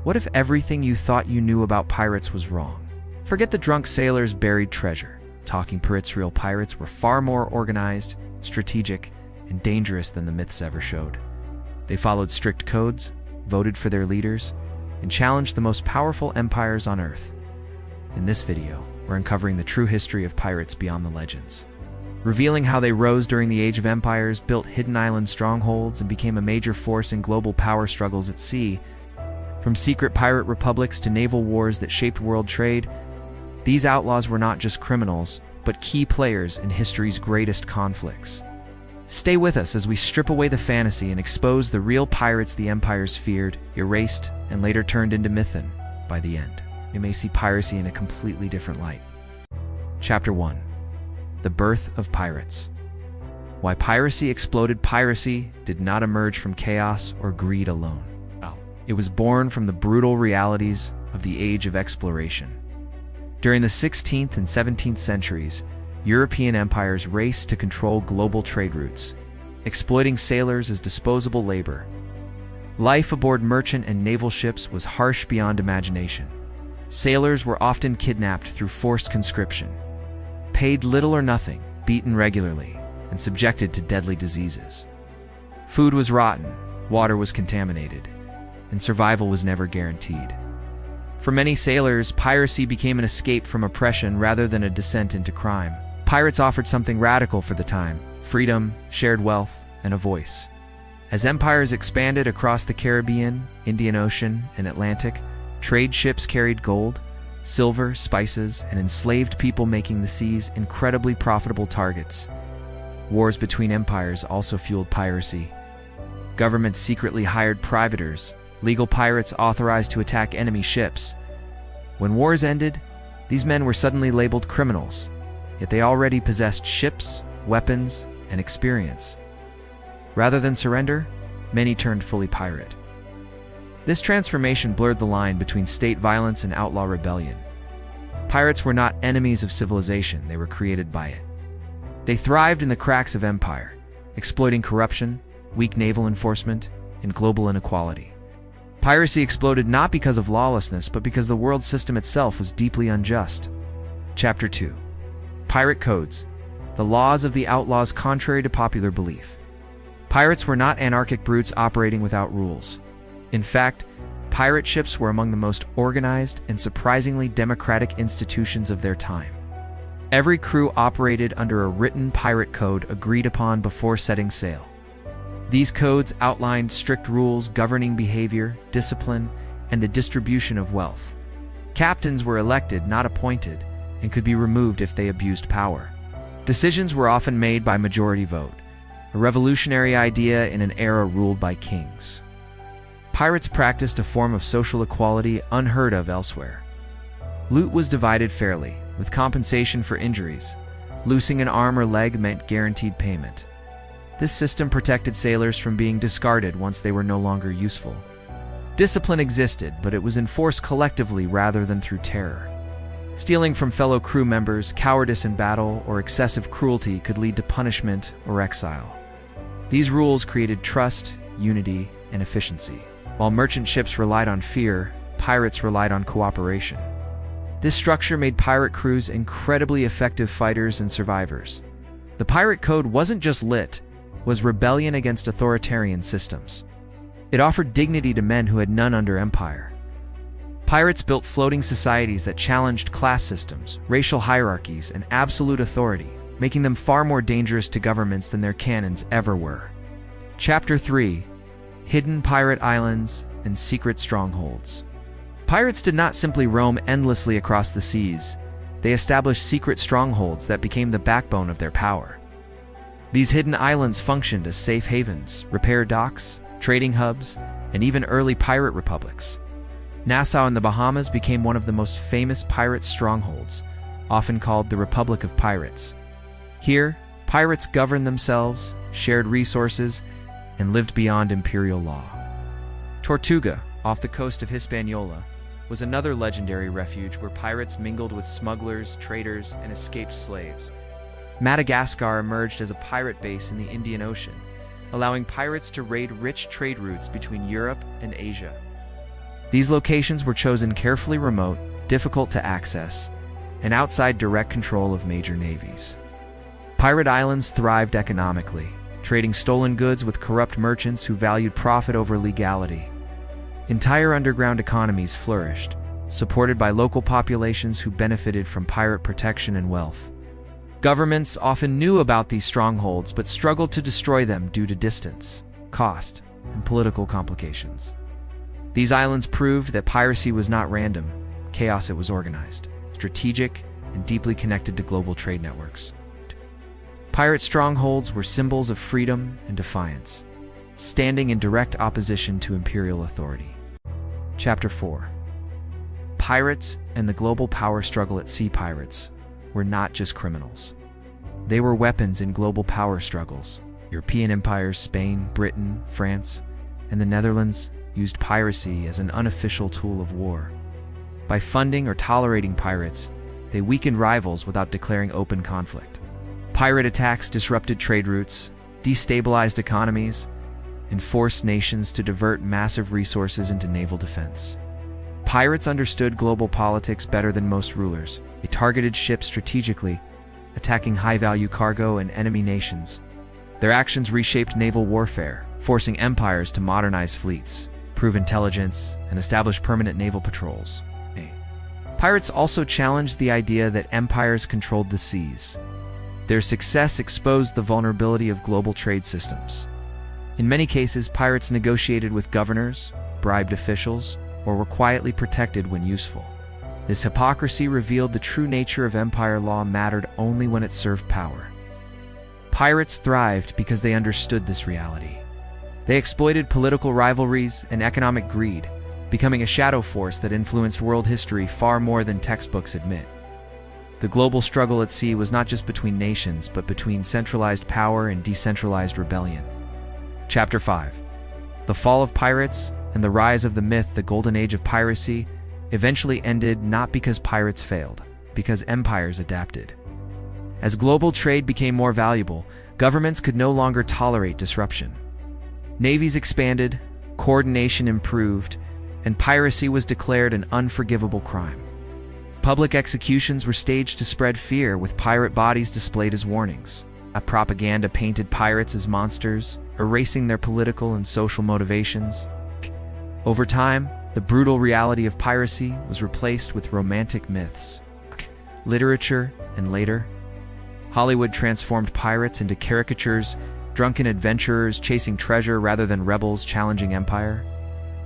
What if everything you thought you knew about pirates was wrong? Forget the drunk sailors' buried treasure. Talking Pirates, real pirates were far more organized, strategic, and dangerous than the myths ever showed. They followed strict codes, voted for their leaders, and challenged the most powerful empires on Earth. In this video, we're uncovering the true history of pirates beyond the legends, revealing how they rose during the Age of Empires, built hidden island strongholds, and became a major force in global power struggles at sea. From secret pirate republics to naval wars that shaped world trade, these outlaws were not just criminals, but key players in history's greatest conflicts. Stay with us as we strip away the fantasy and expose the real pirates the empires feared, erased, and later turned into mythin. By the end, you may see piracy in a completely different light. Chapter 1. The Birth of Pirates. Why piracy exploded. Piracy did not emerge from chaos or greed alone. It was born from the brutal realities of the Age of Exploration. During the 16th and 17th centuries, European empires raced to control global trade routes, exploiting sailors as disposable labor. Life aboard merchant and naval ships was harsh beyond imagination. Sailors were often kidnapped through forced conscription, paid little or nothing, beaten regularly, and subjected to deadly diseases. Food was rotten, water was contaminated, and survival was never guaranteed. For many sailors, piracy became an escape from oppression rather than a descent into crime. Pirates offered something radical for the time: freedom, shared wealth, and a voice. As empires expanded across the Caribbean, Indian Ocean, and Atlantic, trade ships carried gold, silver, spices, and enslaved people, making the seas incredibly profitable targets. Wars between empires also fueled piracy. Governments secretly hired privateers, legal pirates authorized to attack enemy ships. When wars ended, these men were suddenly labeled criminals, yet they already possessed ships, weapons, and experience. Rather than surrender, many turned fully pirate. This transformation blurred the line between state violence and outlaw rebellion. Pirates were not enemies of civilization, they were created by it. They thrived in the cracks of empire, exploiting corruption, weak naval enforcement, and global inequality. Piracy exploded not because of lawlessness, but because the world system itself was deeply unjust. Chapter 2. Pirate Codes. The laws of the outlaws contrary to popular belief. Pirates were not anarchic brutes operating without rules. In fact, pirate ships were among the most organized and surprisingly democratic institutions of their time. Every crew operated under a written pirate code agreed upon before setting sail. These codes outlined strict rules governing behavior, discipline, and the distribution of wealth. Captains were elected, not appointed, and could be removed if they abused power. Decisions were often made by majority vote, a revolutionary idea in an era ruled by kings. Pirates practiced a form of social equality unheard of elsewhere. Loot was divided fairly, with compensation for injuries. Losing an arm or leg meant guaranteed payment. This system protected sailors from being discarded once they were no longer useful. Discipline existed, but it was enforced collectively rather than through terror. Stealing from fellow crew members, cowardice in battle, or excessive cruelty could lead to punishment or exile. These rules created trust, unity, and efficiency. While merchant ships relied on fear, pirates relied on cooperation. This structure made pirate crews incredibly effective fighters and survivors. The pirate code wasn't just lit, was rebellion against authoritarian systems. It offered dignity to men who had none under empire. Pirates built floating societies that challenged class systems, racial hierarchies, and absolute authority, making them far more dangerous to governments than their cannons ever were. Chapter 3. Hidden Pirate Islands and Secret Strongholds. Pirates did not simply roam endlessly across the seas. They established secret strongholds that became the backbone of their power. These hidden islands functioned as safe havens, repair docks, trading hubs, and even early pirate republics. Nassau in the Bahamas became one of the most famous pirate strongholds, often called the Republic of Pirates. Here, pirates governed themselves, shared resources, and lived beyond imperial law. Tortuga, off the coast of Hispaniola, was another legendary refuge where pirates mingled with smugglers, traders, and escaped slaves. Madagascar emerged as a pirate base in the Indian Ocean, allowing pirates to raid rich trade routes between Europe and Asia. These locations were chosen carefully remote, difficult to access, and outside direct control of major navies. Pirate islands thrived economically, trading stolen goods with corrupt merchants who valued profit over legality. Entire underground economies flourished, supported by local populations who benefited from pirate protection and wealth. Governments often knew about these strongholds but struggled to destroy them due to distance, cost, and political complications. These islands proved that piracy was not random, chaos. It was organized, strategic, and deeply connected to global trade networks. Pirate strongholds were symbols of freedom and defiance, standing in direct opposition to imperial authority. Chapter 4. Pirates and the global power struggle at sea. Pirates were not just criminals. They were weapons in global power struggles. European empires, Spain, Britain, France, and the Netherlands used piracy as an unofficial tool of war. By funding or tolerating pirates, they weakened rivals without declaring open conflict. Pirate attacks disrupted trade routes, destabilized economies, and forced nations to divert massive resources into naval defense. Pirates understood global politics better than most rulers. They targeted ships strategically, attacking high-value cargo and enemy nations. Their actions reshaped naval warfare, forcing empires to modernize fleets, prove intelligence, and establish permanent naval patrols. Pirates also challenged the idea that empires controlled the seas. Their success exposed the vulnerability of global trade systems. In many cases, pirates negotiated with governors, bribed officials, or were quietly protected when useful. This hypocrisy revealed the true nature of empire. Law mattered only when it served power. Pirates thrived because they understood this reality. They exploited political rivalries and economic greed, becoming a shadow force that influenced world history far more than textbooks admit. The global struggle at sea was not just between nations, but between centralized power and decentralized rebellion. Chapter 5. The fall of pirates and the rise of the myth. The golden age of piracy eventually ended not because pirates failed, because empires adapted. As global trade became more valuable, governments could no longer tolerate disruption. Navies expanded, coordination improved, and piracy was declared an unforgivable crime. Public executions were staged to spread fear, with pirate bodies displayed as warnings. Propaganda painted pirates as monsters, erasing their political and social motivations. Over time, the brutal reality of piracy was replaced with romantic myths, literature, and later, Hollywood transformed pirates into caricatures, drunken adventurers chasing treasure rather than rebels challenging empire.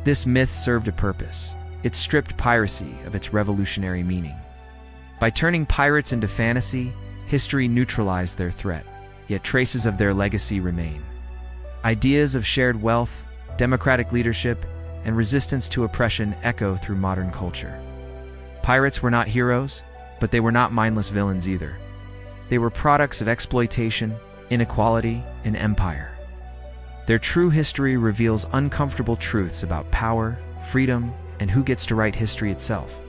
This myth served a purpose. It stripped piracy of its revolutionary meaning. By turning pirates into fantasy, history neutralized their threat, yet traces of their legacy remain. Ideas of shared wealth, democratic leadership, and resistance to oppression echo through modern culture. Pirates were not heroes, but they were not mindless villains either. They were products of exploitation, inequality, and empire. Their true history reveals uncomfortable truths about power, freedom, and who gets to write history itself.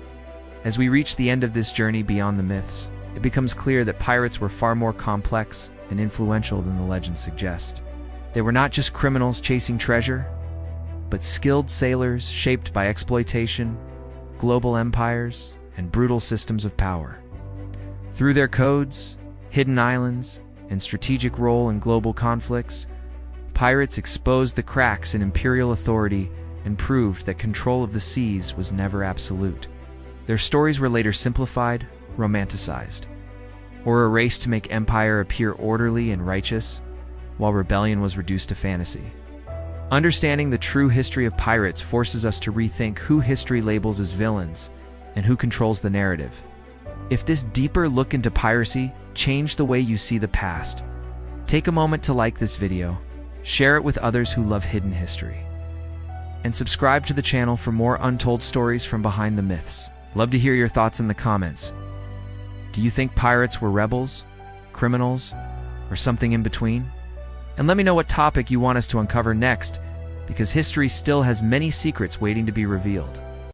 As we reach the end of this journey beyond the myths, it becomes clear that pirates were far more complex and influential than the legends suggest. They were not just criminals chasing treasure, but skilled sailors shaped by exploitation, global empires, and brutal systems of power. Through their codes, hidden islands, and strategic role in global conflicts, pirates exposed the cracks in imperial authority and proved that control of the seas was never absolute. Their stories were later simplified, romanticized, or erased to make empire appear orderly and righteous, while rebellion was reduced to fantasy. Understanding the true history of pirates forces us to rethink who history labels as villains and who controls the narrative. If this deeper look into piracy changed the way you see the past, take a moment to like this video, share it with others who love hidden history, and subscribe to the channel for more untold stories from behind the myths. Love to hear your thoughts in the comments. Do you think pirates were rebels, criminals, or something in between? And let me know what topic you want us to uncover next, because history still has many secrets waiting to be revealed.